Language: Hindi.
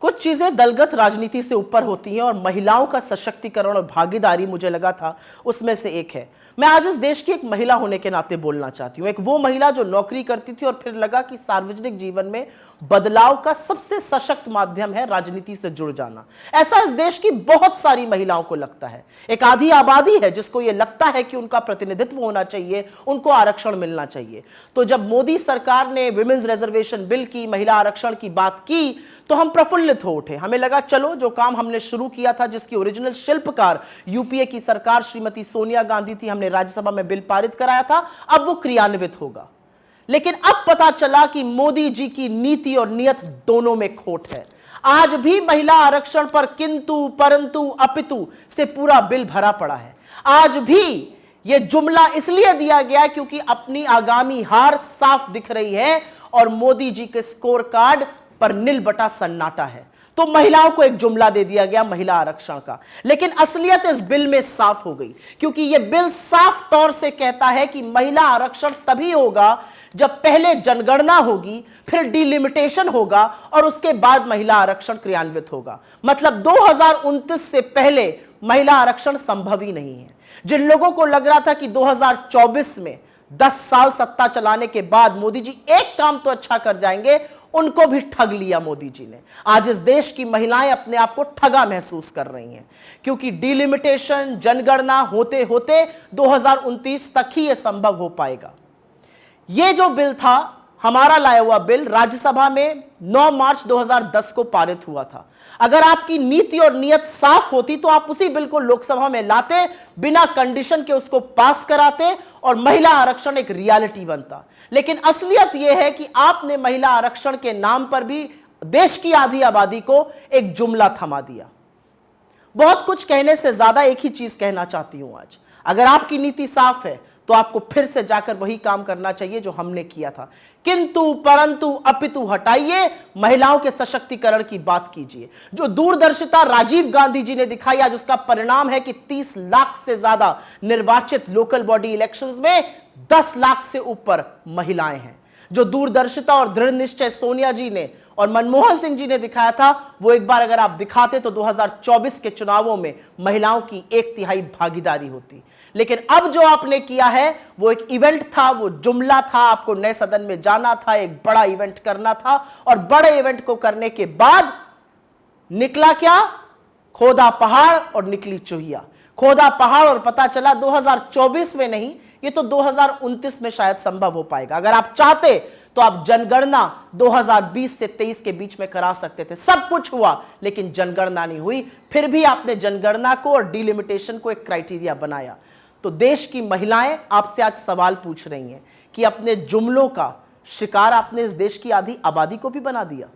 कुछ चीजें दलगत राजनीति से ऊपर होती हैं और महिलाओं का सशक्तिकरण और भागीदारी मुझे लगा था उसमें से एक है। मैं आज इस देश की एक महिला होने के नाते बोलना चाहती हूं, एक वो महिला जो नौकरी करती थी और फिर लगा कि सार्वजनिक जीवन में बदलाव का सबसे सशक्त माध्यम है राजनीति से जुड़ जाना। ऐसा इस देश की बहुत सारी महिलाओं को लगता है। एक आधी आबादी है जिसको यह लगता है कि उनका प्रतिनिधित्व होना चाहिए, उनको आरक्षण मिलना चाहिए। तो जब मोदी सरकार ने विमेंस रिजर्वेशन बिल की, महिला आरक्षण की बात की, तो हम प्रफुल्लित हो उठे। हमें लगा चलो जो काम हमने शुरू किया था, जिसकी ओरिजिनल शिल्पकार यूपीए की सरकार श्रीमती सोनिया गांधी थी, हमने राज्यसभा में बिल पारित कराया था, अब वो क्रियान्वित होगा। लेकिन अब पता चला कि मोदी जी की नीति और नियत दोनों में खोट है। आज भी महिला आरक्षण पर किंतु परंतु अपितु से पूरा बिल भरा पड़ा है। आज भी यह जुमला इसलिए दिया गया क्योंकि अपनी आगामी हार साफ दिख रही है और मोदी जी के स्कोर कार्ड पर नील बटा सन्नाटा है। तो महिलाओं को एक जुमला दे दिया गया महिला आरक्षण का, लेकिन असलियत इस बिल में साफ हो गई, क्योंकि यह बिल साफ तौर से कहता है कि महिला आरक्षण तभी होगा जब पहले जनगणना होगी, फिर डिलिमिटेशन होगा और उसके बाद महिला आरक्षण क्रियान्वित होगा। मतलब 2029 से पहले महिला आरक्षण संभव ही नहीं है। जिन लोगों को लग रहा था कि 2024 में 10 साल सत्ता चलाने के बाद मोदी जी एक काम तो अच्छा कर जाएंगे, उनको भी ठग लिया मोदी जी ने। आज इस देश की महिलाएं अपने आप को ठगा महसूस कर रही हैं, क्योंकि डिलिमिटेशन, जनगणना होते होते 2029 तक ही यह संभव हो पाएगा। यह जो बिल था, हमारा लाया हुआ बिल, राज्यसभा में 9 मार्च 2010 को पारित हुआ था। अगर आपकी नीति और नियत साफ होती तो आप उसी बिल को लोकसभा में लाते, बिना कंडीशन के उसको पास कराते और महिला आरक्षण एक रियलिटी बनता। लेकिन असलियत यह है कि आपने महिला आरक्षण के नाम पर भी देश की आधी आबादी को एक जुमला थमा दिया। बहुत कुछ कहने से ज्यादा एक ही चीज कहना चाहती हूं आज। अगर आपकी नीति साफ है तो आपको फिर से जाकर वही काम करना चाहिए जो हमने किया था। किंतु परंतु अपितु हटाइए, महिलाओं के सशक्तिकरण की बात कीजिए। जो दूरदर्शिता राजीव गांधी जी ने दिखाई, आज उसका परिणाम है कि 30 लाख से ज्यादा निर्वाचित लोकल बॉडी इलेक्शंस में 10 लाख से ऊपर महिलाएं हैं। जो दूरदर्शिता और दृढ़ निश्चय सोनिया जी ने और मनमोहन सिंह जी ने दिखाया था, वो एक बार अगर आप दिखाते तो 2024 के चुनावों में महिलाओं की 1/3 भागीदारी होती। लेकिन अब जो आपने किया है वो एक इवेंट था, वो जुमला था। आपको नए सदन में जाना था, एक बड़ा इवेंट करना था, और बड़े इवेंट को करने के बाद निकला क्या? खोदा पहाड़ और निकली चूहिया। खोदा पहाड़ और पता चला 2024 में नहीं, ये तो 2029 में शायद संभव हो पाएगा। अगर आप चाहते तो आप जनगणना 2020 से 23 के बीच में करा सकते थे। सब कुछ हुआ लेकिन जनगणना नहीं हुई। फिर भी आपने जनगणना को और डिलिमिटेशन को एक क्राइटेरिया बनाया। तो देश की महिलाएं आपसे आज सवाल पूछ रही हैं कि अपने जुमलों का शिकार आपने इस देश की आधी आबादी को भी बना दिया।